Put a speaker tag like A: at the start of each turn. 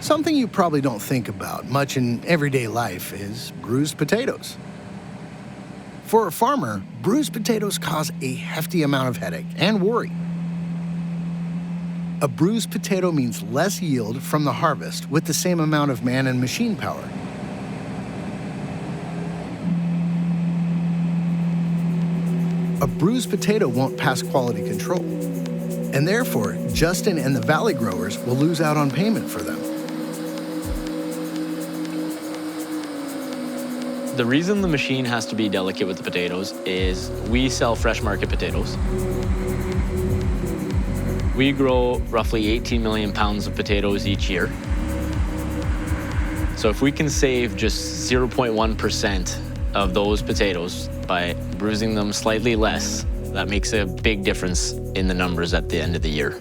A: Something you probably don't think about much in everyday life is bruised potatoes. For a farmer, bruised potatoes cause a hefty amount of headache and worry. A bruised potato means less yield from the harvest with the same amount of man and machine power. A bruised potato won't pass quality control, and therefore, Justin and the Valley growers will lose out on payment for them.
B: The reason the machine has to be delicate with the potatoes is we sell fresh market potatoes. We grow roughly 18 million pounds of potatoes each year. So if we can save just 0.1% of those potatoes by bruising them slightly less, that makes a big difference in the numbers at the end of the year.